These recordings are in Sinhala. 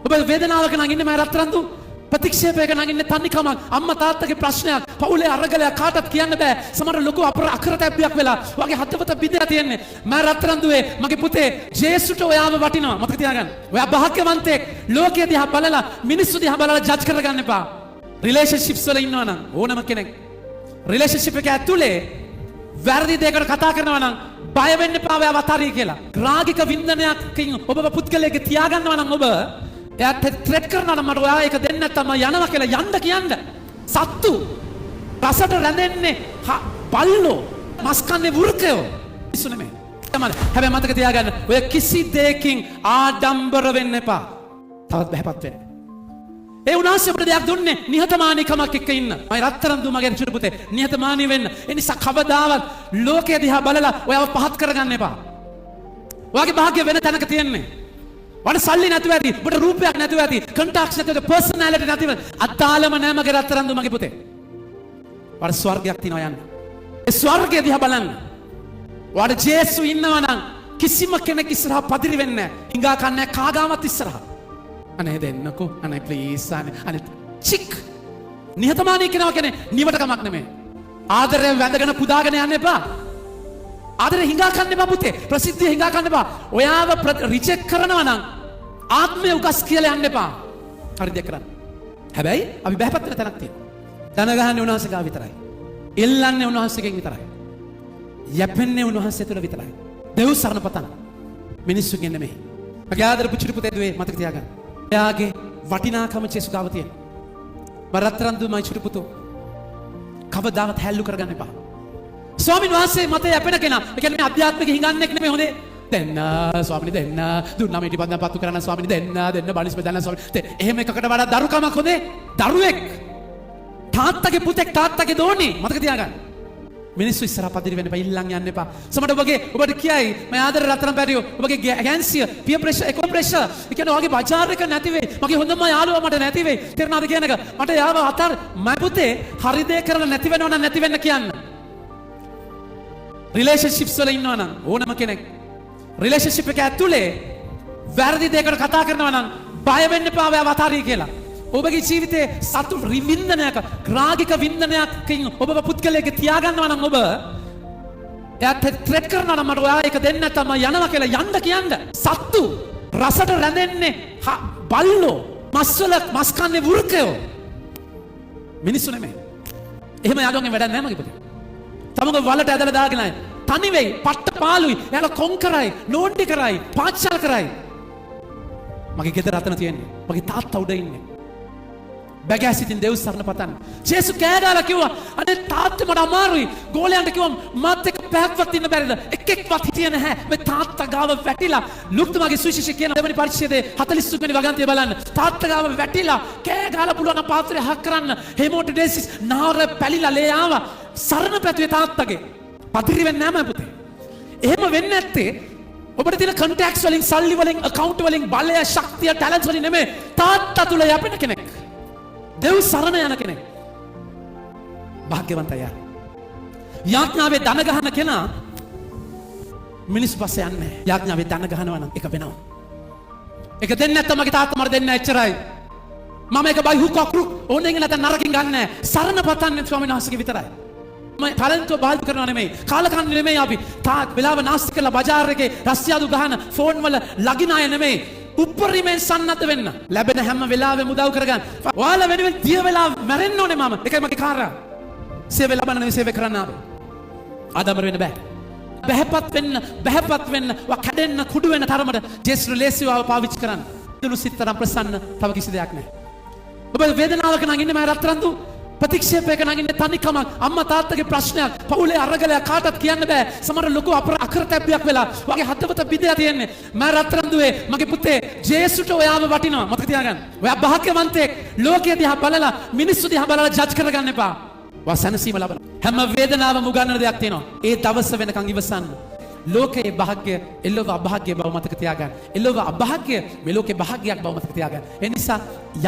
ඔබ වේදනාවක නම් ඉන්නේ මම රත්තරන්දු. ප්‍රතික්ෂේපයක නම් ඉන්නේ තනිකමක්. අම්මා තාත්තගේ ප්‍රශ්නයක්. පවුලේ අරගලයක් කාටවත් කියන්න බෑ. සමහර ලොකු අකරතැබ්බයක් වෙලා වගේ හදවත බිඳලා තියෙන්නේ. මම රත්තරන්දුවේ මගේ පුතේ ජේසුට ඔයාව වටිනවා. මතක තියාගන්න. ඔයා භාග්‍යවන්තයෙක්. ලෝකයේ දිහා බලලා මිනිස්සු දිහා බලලා ජජ් කරගන්න එපා. රිලේෂන්ෂිප්ස් වල ඉන්නවා නම් ඕනම කෙනෙක් රිලේෂන්ෂිප් එක ඇතුලේ වැරදි දෙයකට කතා කරනවා නම් බය වෙන්න එපා ඔයාව අතාරිය කියලා. රාගික වින්දනයකින් ඔබව පුද්ගලයෙක් තියාගන්නවා නම් ඔබ එයාට ත්‍රෙට් කරනවා නම් මට ඔයා ඒක දෙන්න නැත්නම් යනවා කියලා යන්න කියන්න. සත්තු රසට රැඳෙන්නේ බල්ලෝ මස් කන්නේ වෘකයෝ. ඉස්සු නෙමෙයි. තමයි. හැබැයි මතක තියාගන්න ඔය කිසි දෙයකින් ආඩම්බර වෙන්න එපා. තවත් බහැපත් වෙන්න. ඒ උනාසේ අපිට දෙයක් දුන්නේ නිහතමානීකමක් එක්ක ඉන්න. මම රත්තරන් දු මගේ චුටු පුතේ නිහතමානී වෙන්න. ඒ නිසා කවදාවත් ලෝකයේ දිහා බලලා ඔයාව පහත් කරගන්න එපා. ඔයාගේ භාග්‍ය වෙන තැනක තියෙන්නේ. ඔයාට සල්ලි නැතුව ඇති, ඔබට රූපයක් නැතුව ඇති, කන්ටැක්ට්ස් නැතුව ඇති, පර්සනැලිටි නැතිව අදාළම නෑ මගේ රත්තරන් දු මගේ පුතේ. ඔයාට ස්වර්ගයක් තියෙනවා යන්න. ඒ ස්වර්ගය දිහා බලන්න. ඔයාට ජේසු ඉන්නවා නම් කිසිම කෙනෙක් ඉස්සරහා පදිරි වෙන්නේ නැහැ. හිඟා කන්නේ කාගාවත් ඉස්සරහා. අනේ දෙන්නකෝ අනේ ප්ලීස් අනේ චික් නිහතමානී කෙනා කියන්නේ නිවට කමක් නෙමෙයි. ආදරයෙන් වැඳගෙන පුදාගෙන යන්න එපා. ආදරේ හිඟා කන්න එපා පුතේ. ප්‍රසිද්ධිය හිඟා කන්න එපා. ඔයාව රිජෙක්ට් කරනවා නම් ආත්මය උකස් කියලා යන්න එපා. හරි දෙයක් කරන්න. හැබැයි අපි බහැපත් වෙන තැනක් තියෙනවා. දන ගහන්නේ උන්වහන්සේ ගාව විතරයි. එල්ලන්නේ උන්වහන්සේගෙන් විතරයි. යැපෙන්නේ උන්වහන්සේ තුළ විතරයි. දෙව් සරණ පතන මිනිස්සුගෙන් නෙමෙයි. මගේ ආදර පුචිරි පුතේ දුවේ මතක තියාගන්න. එයාගේ වටිනාකම ජේසු ගාව තියෙන. මම රත්තරන් දු මයි චුටු පුතෝ. කවදාවත් හැල්ලු කරගන්න එපා. ස්වාමීන් වහන්සේ මත යැපෙන කෙනා. ඒ කියන්නේ අධ්‍යාත්මික හිඟන්නේක් නෙමෙයි හොඳේ. දෙන්න ස්වාමීනි දෙන්න. දුන්නාම ඊට පස්සේ පත්තු කරන්න ස්වාමීනි දෙන්න බලිස් බෙදන්න ස්වාමීනි. එහෙම එකකට වඩා දරුකමක් හොඳේ. දරුවෙක්. තාත්තගේ පුතෙක් තාත්තගේ දෝණි. මතක තියාගන්න. මිනිස්සු ඉස්සරහා පදිරි වෙන්න එපා. ඉල්ලන් යන්න එපා. සමහර ඔබට කියයි මම ආදර රත්තරන් පැටියෝ. ඔබගේ ගැන්සිය, පියර් ප්‍රෙෂර්, එකො ප්‍රෙෂර්. ඒ කියන්නේ ඔයගේ බජාර් එක නැති වෙයි. මගේ හොඳම යාළුවා මට නැති වෙයි. තේරෙනවද කියන එක? මට යාව අතර මම පුතේ හරි දේ කරලා නැති වෙනව නම් නැති වෙන්න කියන්න. රිලේෂන්ෂිප්ස් වල ඉන්නවා නම් ඕනම කෙනෙක් රිලේෂන්ෂිප් එක ඇතුලේ වැරදි දෙයකට කතා කරනවා නම් බය වෙන්න එපා ඔයාව අතාරිය කියලා. ඔබගේ ජීවිතේ සතු වින්දනයක රාගික වින්දනයකින් ඔබව පුද්ගලයෙක් තියාගන්නවා නම් ඔබ එයාට ත්‍රෙට් කරනවා නම් මට ඔයා ඒක දෙන්න නැත්නම් යනවා කියලා යන්න කියන්න. සත්තු රසට රැඳෙන්නේ බල්ලෝ මස් කන්නේ වෘකයෝ. මිනිස්සු නෙමෙයි. එහෙම යාළුවන්ගෙන් වැඩක් නැහැ මගේ පුතේ. තමක වලට ඇදලා දාගෙන ආයි තනි වෙයි, පට්ට පාළුයි. එයාලා කොන් කරයි, නෝන්ඩි කරයි, පාච්චල් කරයි. මගේ ගෙදර අතන තියෙන්නේ. මගේ තාත්තා උඩ ඉන්නේ. බැගෑසිතින් දෙව් සරණ පතන්න. ජේසු කෑගාලා කිව්වා අනේ තාත්තා මට අමාරුයි. ගෝලයන්ට කිව්වා මත් එක්ක පැයක්වත් ඉන්න බැරිද? එක්කෙක්වත් හිටියේ නැහැ. මේ තාත්තා ගාව වැටිලා ලුක්තුමාගේ සුවිශේෂය කියන දෙවනි පරිච්ඡේදයේ 43 වෙනි වගන්තිය බලන්න. තාත්තා ගාව වැටිලා කෑගාලා පුළුවන් පාත්‍රය හක් කරන්න. හෙමෝටඩේසිස් නාර පැලිලා ලේ ආවා. සරණ පැතුවේ තාත්තගේ. පදිරි වෙන්නේ නැහැ මම පුතේ. එහෙම වෙන්නේ නැත්තේ ඔබට තියෙන කන්ටැක්ට්ස් වලින්, සල්ලි වලින්, account වලින්, බලය, ශක්තිය, ටැලන්ට්ස් වලින් නෙමෙයි. තාත්තා තුල යැපෙන කෙනෙක්. දෙව් සරණ යන කෙනෙක්. භාග්‍යවන්තය. යාඥාවේ දන ගහන කෙනා මිනිස් පස්සේ යන්නේ නැහැ. යාඥාවේ දන ගහනවා නම් එක වෙනවා. ඒක දෙන්නේ නැත්නම් මගේ තාත්තා මට දෙන්නේ නැහැ එච්චරයි. මම ඒක බයි හුක්කක් ඕනෙන් නැත්නම් නරකින් ගන්න නැහැ. සරණ පතන්නේ ස්වාමීන් වහන්සේගේ විතරයි. මම ටැලන්ට් බාල්දු කරනවා නෙමෙයි. කාලකන්ණි නෙමෙයි අපි. තාත් වෙලාව නාස්ති කරලා බජාර් එකේ රස්තියාදු ගහන ෆෝන් වල ලගින අය නෙමෙයි. උපරිමයෙන් සන්නද්ධ වෙන්න. ලැබෙන හැම වෙලාවෙම උදව් කරගන්න. ඔයාලා වෙනුවෙන් දිය වෙලා මැරෙන්න ඕනේ මම. ඒකයි මගේ කාර්යය. සේවය ලබන්න නෙවෙයි සේවය කරන්න ආවේ. ආදම්බර වෙන්න බෑ. බහැපත් වෙන්න, කැඩෙන්න, කුඩු වෙන්න තරමට ජේසු ලේසියව පාවිච්චි කරන්න. දුනු සිතරම් ප්‍රසන්න තව කිසි දෙයක් නැහැ. ඔබ වේදනාවක නම් ඉන්නේ මම රත්තරන් දු. ප්‍රතික්ෂේපයක නම් ඉන්නේ තනිකමක්. අම්මා තාත්තගේ ප්‍රශ්නයක්, පවුලේ අරගලයක් කාටවත් කියන්න බෑ. සමහර ලොකු අකරතැබ්බයක් වෙලා වගේ හදවත බිඳලා තියෙන්නේ. මම රත්තරන් දුවේ මගේ පුතේ ජේසුට ඔයාව වටිනවා. මතක තියාගන්න. ඔයා භාග්‍යවන්තයෙක්. ලෝකයේ දිහා බලලා මිනිස්සු දිහා බලලා ජජ් කරගන්න එපා. ඔයා සැනසීම ලබන. හැම වේදනාවම උගන්නන දෙයක් තියෙනවා. ඒ දවස වෙනකන් ඉවසන්න. ලෝකයේ භාග්‍ය එළොව අභාග්‍ය බව මතක තියාගන්න. එළොව අභාග්‍ය මේ ලෝකේ භාග්‍යයක් බව මතක තියාගන්න. ඒ නිසා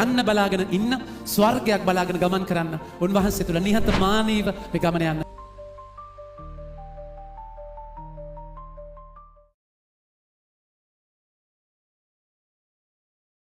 යන්න බලාගෙන ඉන්න ස්වර්ගයක් බලාගෙන ගමන් කරන්න. උන්වහන්සේ තුල නිහතමානීව මේ ගමන යන්න.